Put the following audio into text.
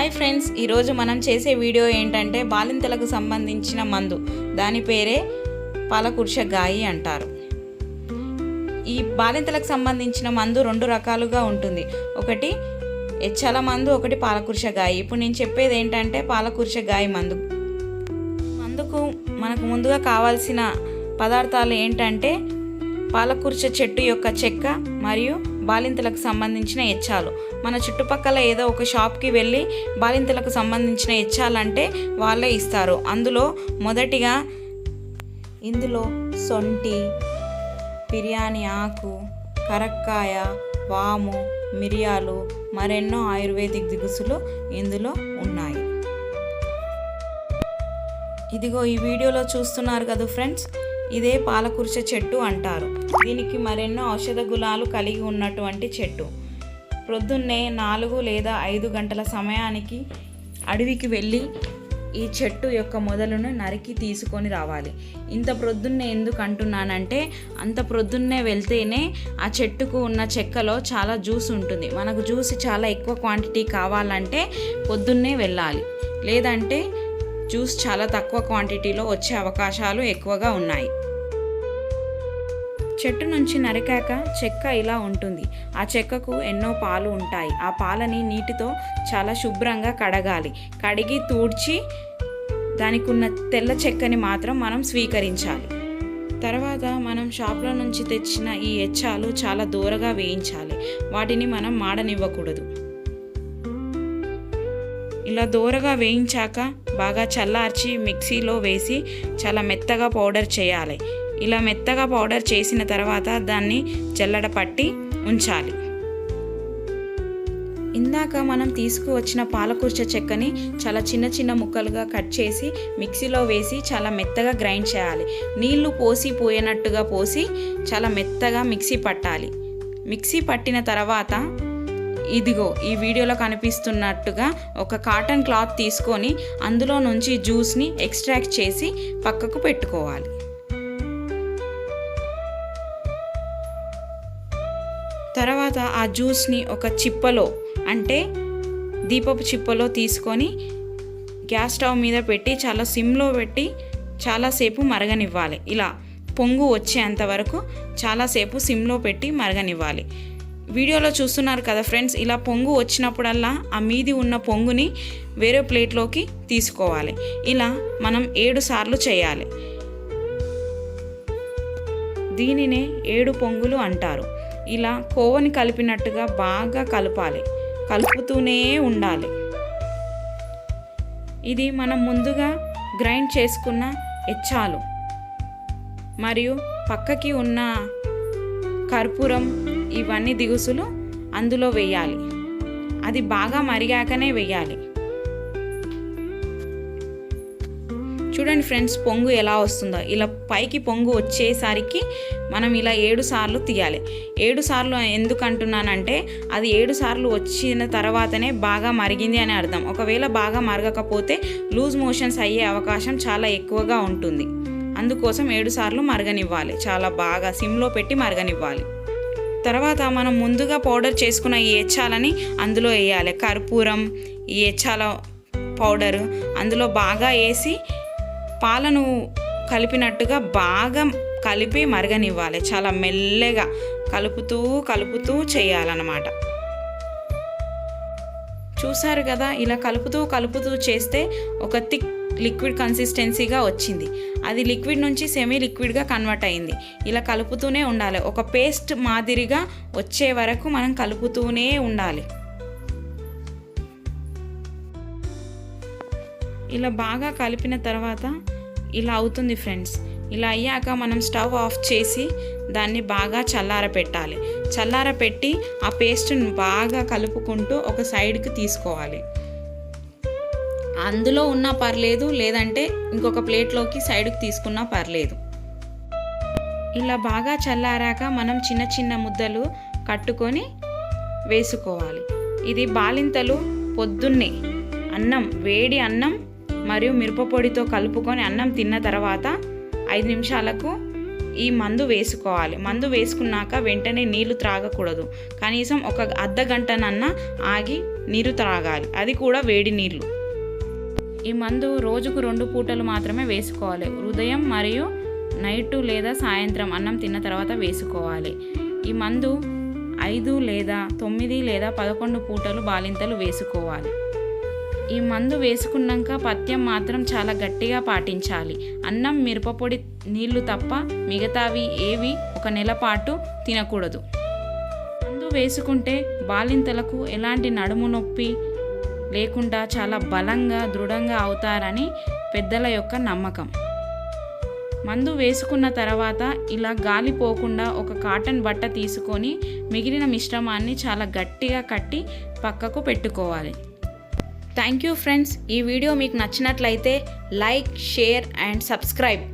Hi friends, ఈరోజు మనం చేసే వీడియో ఏంటంటే బాలింతలకు సంబంధించిన మందు. దాని పేరే పాలకుర్చగాయి అంటారు. ఈ బాలింతలకు సంబంధించిన మందు రెండు రకాలుగా ఉంటుంది. ఒకటి ఎచ్చల మందు, ఒకటి పాలకుర్చగాయి. ఇప్పుడు నేను చెప్పేది ఏంటంటే పాలకుర్చగాయి మందుకు మనకు ముందుగా కావాల్సిన పదార్థాలు ఏంటంటే పాలకుర్చ చెట్టు యొక్క చెక్క మరియు బాలింతలకు సంబంధించిన ఎచ్చాలు. మన చుట్టుపక్కల ఏదో ఒక షాప్కి వెళ్ళి బాలింతలకు సంబంధించిన ఎచ్చాలంటే వాళ్ళే ఇస్తారు. మొదటిగా ఇందులో సొంటి, బిర్యానీ ఆకు, కరక్కాయ, వాము, మిరియాలు, మరెన్నో ఆయుర్వేదిక్ దినుసులు ఇందులో ఉన్నాయి. ఇదిగో ఈ వీడియోలో చూస్తున్నారు కదా ఫ్రెండ్స్, ఇదే పాలకుర్చ చెట్టు అంటారు. దీనికి మరెన్నో ఔషధ గుణాలు కలిగి ఉన్నటువంటి చెట్టు. ప్రొద్దున్నే 4 లేదా 5 గంటల సమయానికి అడవికి వెళ్ళి ఈ చెట్టు యొక్క మొదలును నరికి తీసుకొని రావాలి. ఇంత ప్రొద్దున్నే ఎందుకు అంటున్నానంటే, అంత ప్రొద్దున్నే వెళ్తేనే ఆ చెట్టుకు ఉన్న చెక్కలో చాలా జ్యూస్ ఉంటుంది. మనకు జ్యూస్ చాలా ఎక్కువ క్వాంటిటీ కావాలంటే పొద్దున్నే వెళ్ళాలి, లేదంటే జ్యూస్ చాలా తక్కువ క్వాంటిటీలో వచ్చే అవకాశాలు ఎక్కువగా ఉన్నాయి. చెట్టు నుంచి నరికాక చెక్క ఇలా ఉంటుంది. ఆ చెక్కకు ఎన్నో పాలు ఉంటాయి. ఆ పాలని నీటితో చాలా శుభ్రంగా కడగాలి. కడిగి తూడ్చి దానికి ఉన్న తెల్ల చెక్కని మాత్రం మనం స్వీకరించాలి. తర్వాత మనం షాప్లో నుంచి తెచ్చిన ఈ ఎచ్చాలు చాలా దూరగా వేయించాలి. వాటిని మనం మాడనివ్వకూడదు. ఇలా దూరగా వేయించాక బాగా చల్లార్చి మిక్సీలో వేసి చాలా మెత్తగా పౌడర్ చేయాలి. ఇలా మెత్తగా పౌడర్ చేసిన తర్వాత దాన్ని జల్లెడ పట్టి ఉంచాలి. ఇందాక మనం తీసుకువచ్చిన పాలకుర్చ చెక్కని చాలా చిన్న చిన్న ముక్కలుగా కట్ చేసి మిక్సీలో వేసి చాలా మెత్తగా గ్రైండ్ చేయాలి. నీళ్లు పోసిపోయేనట్టుగా పోసి చాలా మెత్తగా మిక్సీ పట్టాలి. మిక్సీ పట్టిన తర్వాత ఇదిగో ఈ వీడియోలో కనిపిస్తున్నట్టుగా ఒక కాటన్ క్లాత్ తీసుకొని అందులో నుంచి జ్యూస్ని ఎక్స్ట్రాక్ట్ చేసి పక్కకు పెట్టుకోవాలి. తర్వాత ఆ జ్యూస్ని ఒక చిప్పలో, అంటే దీపపు చిప్పలో తీసుకొని గ్యాస్ స్టవ్ మీద పెట్టి చాలా సిమ్లో పెట్టి చాలాసేపు మరగనివ్వాలి. ఇలా పొంగు వచ్చేంత వరకు చాలాసేపు సిమ్లో పెట్టి మరగనివ్వాలి. వీడియోలో చూస్తున్నారు కదా ఫ్రెండ్స్, ఇలా పొంగు వచ్చినప్పుడల్లా ఆ మీది ఉన్న పొంగుని వేరే ప్లేట్లోకి తీసుకోవాలి. ఇలా మనం 7 సార్లు చేయాలి. దీనినే 7 పొంగులు అంటారు. ఇలా కోవని కలిపినట్టుగా బాగా కలపాలి. కలుపుతూనే ఉండాలి. ఇది మనం ముందుగా గ్రైండ్ చేసుకున్న ఎచ్చాలు మరియు పక్కకి ఉన్న కర్పూరం, ఇవన్నీ దిగుసులు అందులో వేయాలి. అది బాగా మరిగాకనే వేయాలి. చూడండి ఫ్రెండ్స్, పొంగు ఎలా వస్తుందో. ఇలా పైకి పొంగు వచ్చేసరికి మనం ఇలా 7 సార్లు తీయాలి. 7 సార్లు ఎందుకు అంటున్నానంటే, అది 7 సార్లు వచ్చిన తర్వాతనే బాగా మరిగింది అని అర్థం. ఒకవేళ బాగా మరగకపోతే లూజ్ మోషన్స్ అయ్యే అవకాశం చాలా ఎక్కువగా ఉంటుంది. అందుకోసం 7 సార్లు మరగనివ్వాలి. చాలా బాగా సిమ్లో పెట్టి మరగనివ్వాలి. తర్వాత మనం ముందుగా పౌడర్ చేసుకున్న ఈ ఎచ్చాలని అందులో వేయాలి. కర్పూరం, ఈ ఎచ్చాల పౌడరు అందులో బాగా వేసి పాలను కలిపినట్టుగా బాగా కలిపి మరగనివ్వాలి. చాలా మెల్లగా కలుపుతూ చేయాలన్నమాట. చూసారు కదా, ఇలా కలుపుతూ చేస్తే ఒక థిక్ లిక్విడ్ కన్సిస్టెన్సీగా వచ్చింది. అది లిక్విడ్ నుంచి సెమీ లిక్విడ్గా కన్వర్ట్ అయింది. ఇలా కలుపుతూనే ఉండాలి. ఒక పేస్ట్ మాదిరిగా వచ్చే వరకు మనం కలుపుతూనే ఉండాలి. ఇలా బాగా కలిపిన తర్వాత ఇలా అవుతుంది ఫ్రెండ్స్. ఇలా అయ్యాక మనం స్టవ్ ఆఫ్ చేసి దాన్ని బాగా చల్లారపెట్టాలి. చల్లారపెట్టి ఆ పేస్ట్ని బాగా కలుపుకుంటూ ఒక సైడ్కి తీసుకోవాలి. అందులో ఉన్నా పర్లేదు, లేదంటే ఇంకొక ప్లేట్లోకి సైడ్కి తీసుకున్నా పర్లేదు. ఇలా బాగా చల్లారాక మనం చిన్న చిన్న ముద్దలు కట్టుకొని వేసుకోవాలి. ఇది బాలింతలు పొద్దున్నే వేడి అన్నం మరియు మిరపపొడితో కలుపుకొని అన్నం తిన్న తర్వాత 5 నిమిషాలకు ఈ మందు వేసుకోవాలి. మందు వేసుకున్నాక వెంటనే నీళ్లు త్రాగకూడదు. కనీసం ఒక అర్ధ గంటనన్నా ఆగి నీరు త్రాగాలి, అది కూడా వేడి నీళ్ళు. ఈ మందు రోజుకు 2 పూటలు మాత్రమే వేసుకోవాలి. ఉదయం మరియు నైటు లేదా సాయంత్రం అన్నం తిన్న తర్వాత వేసుకోవాలి. ఈ మందు 5 లేదా 9 లేదా 11 పూటలు బాలింతలు వేసుకోవాలి. ఈ మందు వేసుకున్నాక పథ్యం మాత్రం చాలా గట్టిగా పాటించాలి. అన్నం, మిరపపొడి, నీళ్లు తప్ప మిగతావి ఏవి 1 నెల పాటు తినకూడదు. మందు వేసుకుంటే బాలింతలకు ఎలాంటి నడుము నొప్పి లేకుండా చాలా బలంగా, దృఢంగా అవుతారని పెద్దల యొక్క నమ్మకం. మందు వేసుకున్న తర్వాత ఇలా గాలి పోకుండా ఒక కాటన్ బట్ట తీసుకొని మిగిలిన మిశ్రమాన్ని చాలా గట్టిగా కట్టి పక్కకు పెట్టుకోవాలి. Thank you friends. ఈ వీడియో మీకు నచ్చినట్లయితే లైక్, షేర్ అండ్ సబ్స్క్రైబ్.